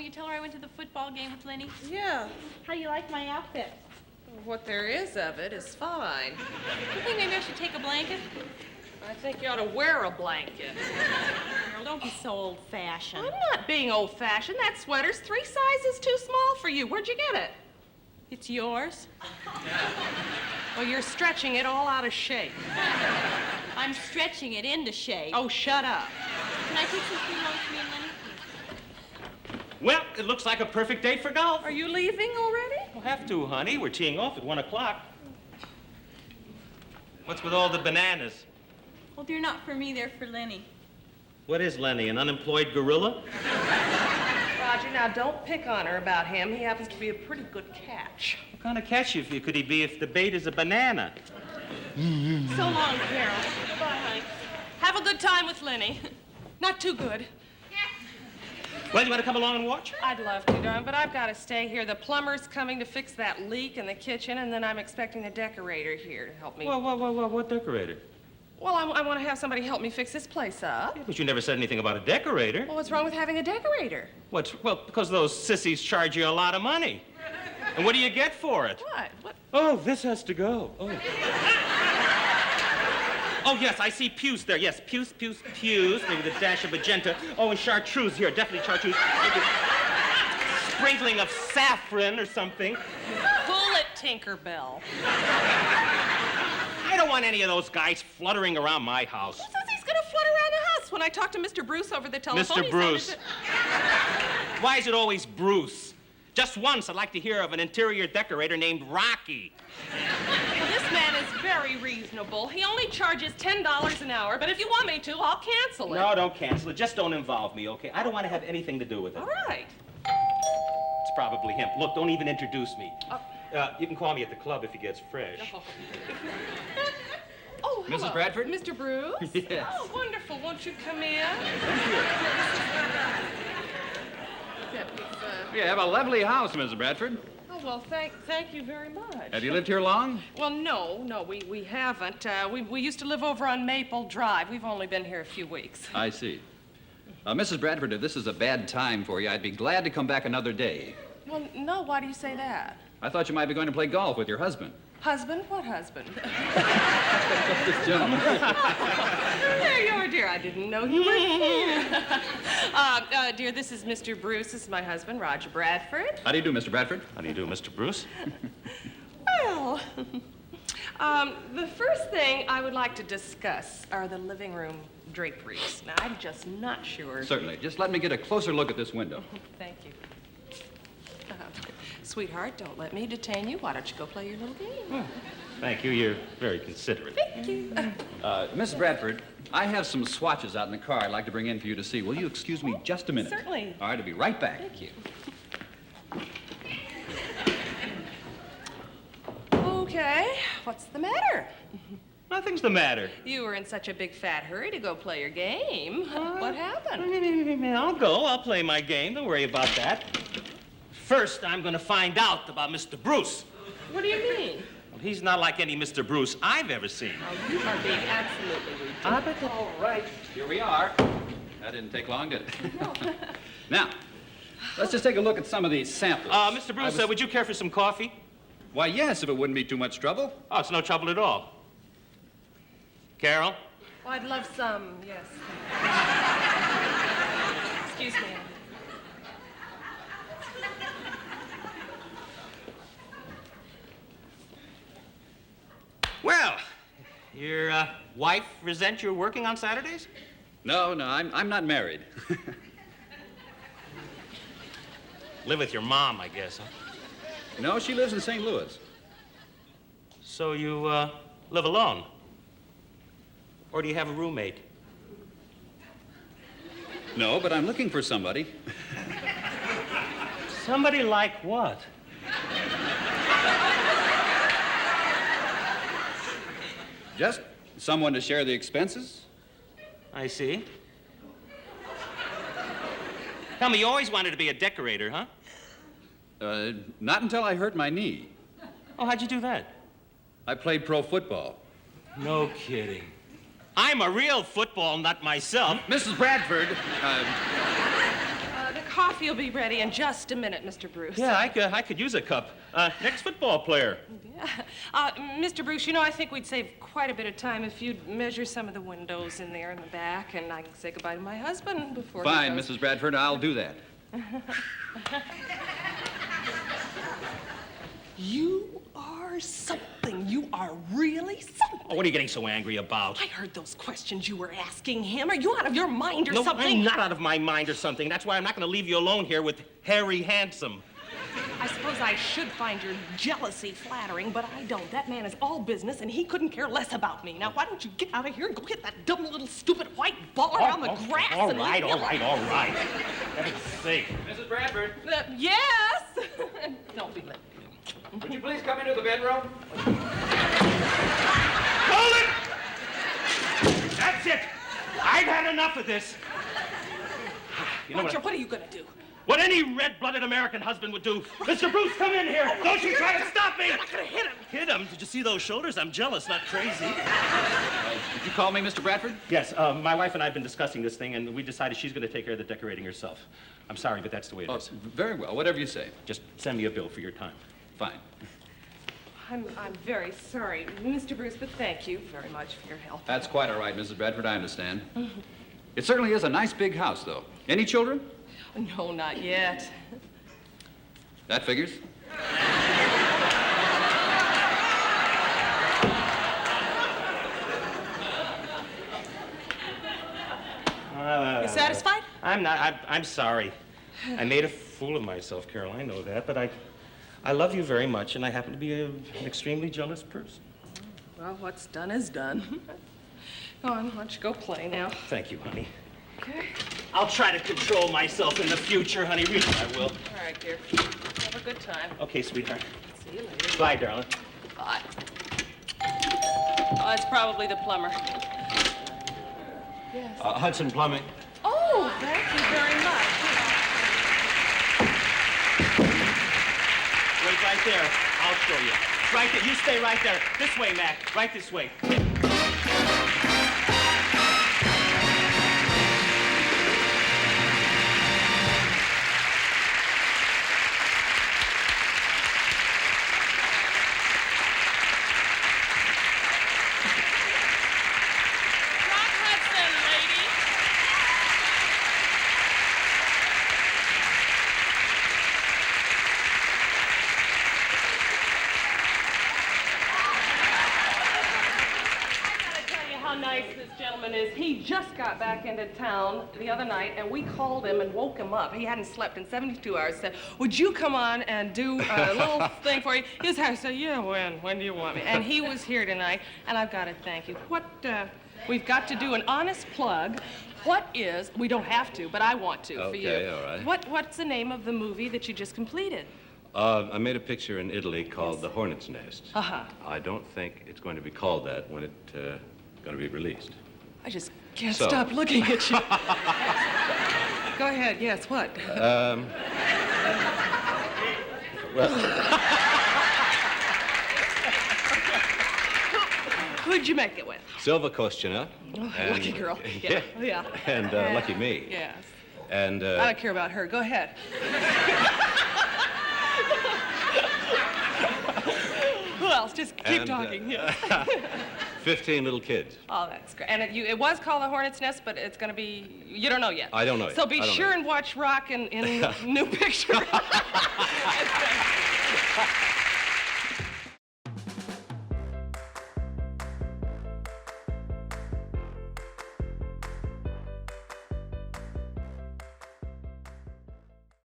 will you tell her I went to the football game with Lenny? Yeah. How do you like my outfit? What there is of it is fine. You think maybe I should take a blanket? I think you ought to wear a blanket. Carol, don't be so old-fashioned. I'm not being old-fashioned. That sweater's 3 sizes too small for you. Where'd you get it? It's yours? Well, you're stretching it all out of shape. I'm stretching it into shape. Oh, shut up. Can I take some free lunch for me and Lenny? Well, it looks like a perfect date for golf. Are you leaving already? We'll have to, honey. We're teeing off at 1 o'clock. What's with all the bananas? Well, they're not for me, they're for Lenny. What is Lenny, an unemployed gorilla? Rodger, now don't pick on her about him. He happens to be a pretty good catch. What kind of catch could he be if the bait is a banana? So long, Carol. Goodbye, honey. Have a good time with Lenny. Not too good. Well, you want to come along and watch? I'd love to, darling, but I've got to stay here. The plumber's coming to fix that leak in the kitchen, and then I'm expecting the decorator here to help me. What decorator? Well, I want to have somebody help me fix this place up. Yeah, but you never said anything about a decorator. Well, what's wrong with having a decorator? Well, because those sissies charge you a lot of money. And what do you get for it? What? Oh, this has to go. Oh. Oh, yes, I see pews there. Yes, pews. Maybe the dash of magenta. Oh, and chartreuse here. Definitely chartreuse. Maybe sprinkling of saffron or something. Pull it, Tinkerbell. I don't want any of those guys fluttering around my house. Who says he's going to flutter around the house? When I talked to Mr. Bruce over the telephone, Mr. Bruce. Why is it always Bruce? Just once, I'd like to hear of an interior decorator named Rocky. Well, this man is very reasonable. He only charges $10 an hour, but if you want me to, I'll cancel it. No, don't cancel it. Just don't involve me, okay? I don't want to have anything to do with it. All right. It's probably him. Look, don't even introduce me. You can call me at the club if he gets fresh. Oh, hello. Mrs. Bradford? Mr. Bruce? Yes. Oh, wonderful. Won't you come in? You have a lovely house, Mrs. Bradford. Oh, well, thank you very much. Have you lived here long? Well, no, we haven't. We used to live over on Maple Drive. We've only been here a few weeks. I see. Mrs. Bradford, if this is a bad time for you, I'd be glad to come back another day. Well, no, why do you say that? I thought you might be going to play golf with your husband. Husband? What husband? This gentleman. There you are, dear. I didn't know you were here. Dear, this is Mr. Bruce. This is my husband, Rodger Bradford. How do you do, Mr. Bradford? How do you do, Mr. Bruce? Well, the first thing I would like to discuss are the living room draperies. Now, I'm just not sure. Certainly. Just let me get a closer look at this window. Thank you. Sweetheart, don't let me detain you. Why don't you go play your little game? Oh, thank you. You're very considerate. Thank you. Miss Bradford, I have some swatches out in the car I'd like to bring in for you to see. Will you excuse me just a minute? Certainly. All right, I'll be right back. Thank you. Okay, what's the matter? Nothing's the matter. You were in such a big fat hurry to go play your game. What happened? I'll go. I'll play my game. Don't worry about that. First, I'm going to find out about Mr. Bruce. What do you mean? Well, he's not like any Mr. Bruce I've ever seen. Oh, you are being absolutely ridiculous. All right, here we are. That didn't take long, did it? No. Now, let's just take a look at some of these samples. Mr. Bruce, would you care for some coffee? Why, yes, if it wouldn't be too much trouble. Oh, it's no trouble at all. Carol? Oh, I'd love some, yes. Excuse me. Well, your wife resent your working on Saturdays? No, I'm not married. Live with your mom, I guess, huh? No, she lives in St. Louis. So you live alone? Or do you have a roommate? No, but I'm looking for somebody. Somebody like what? Just someone to share the expenses. I see. Tell me, you always wanted to be a decorator, huh? Not until I hurt my knee. Oh, how'd you do that? I played pro football. No kidding. I'm a real football nut myself. Mrs. Bradford, The coffee coffee will be ready in just a minute, Mr. Bruce. Yeah, I could use a cup. Next football player. Yeah. Mr. Bruce, you know, I think we'd save quite a bit of time if you'd measure some of the windows in there in the back, and I can say goodbye to my husband before Fine, he goes. Mrs. Bradford, I'll do that. You are something. You are really something. Oh, what are you getting so angry about? I heard those questions you were asking him. Are you out of your mind or No, something? I'm not out of my mind or something. That's why I'm not going to leave you alone here with Harry Handsome. I suppose I should find your jealousy flattering, but I don't. That man is all business, and he couldn't care less about me. Now, why don't you get out of here and go hit that dumb little stupid white ball around the grass? All and right. Heaven's sake. Mrs. Bradford, Yes! Don't be late. would you please come into the bedroom? Hold it! That's it. I've had enough of this. You know Rodger, what are you gonna do? what any red-blooded American husband would do. Mr. Bruce, come in here. Don't you try to stop me. You're not gonna hit him. Hit him? Did you see those shoulders? I'm jealous, not crazy. Did you call me, Mr. Bradford? Yes, my wife and I have been discussing this thing, and we decided she's going to take care of the decorating herself. I'm sorry, but that's the way it is. Very well, whatever you say. Just send me a bill for your time. Fine. I'm very sorry, Mr. Bruce, but thank you very much for your help. That's quite all right, Mrs. Bradford, I understand. It certainly is a nice big house, though. Any children? No, not yet. That figures. You satisfied? I'm not. I'm sorry. I made a fool of myself, Carol. I know that, but I love you very much, and I happen to be an extremely jealous person. Well, what's done is done. Go on, why don't you go play now? Thank you, honey. Okay. I'll try to control myself in the future, honey. Really, I will. All right, dear. Have a good time. Okay, sweetheart. See you later. Bye, darling. Bye. Oh, it's probably the plumber. Yes. Hudson Plumbing. Oh, thank you very much. Wait right there. I'll show you. Right there. You stay right there. This way, Mac. Right this way. Rock Hudson, lady. How nice this gentleman is. He just got back into town the other night, and we called him and woke him up. He hadn't slept in 72 hours. Said, would you come on and do a little thing for you? His house said, yeah, when do you want me? And he was here tonight, and I've got to thank you. We've got to do an honest plug. We don't have to, but I want to for you. Okay, all right. What's the name of the movie that you just completed? I made a picture in Italy called The Hornet's Nest. Uh-huh. I don't think it's going to be called that when it's going to be released. I just can't So. stop looking at you. Go ahead, yes, what? Well, Who'd you make it with? Silva Kostina. Oh, lucky girl. Yeah, yeah. And lucky me. Yes. And I don't care about her. Go ahead. Who else? Just keep talking. Yes. 15 little kids. Oh, that's great. And it was called The Hornet's Nest, but it's going to be, you don't know yet. I don't know yet. So be I don't sure know. and watch Rock in New Picture.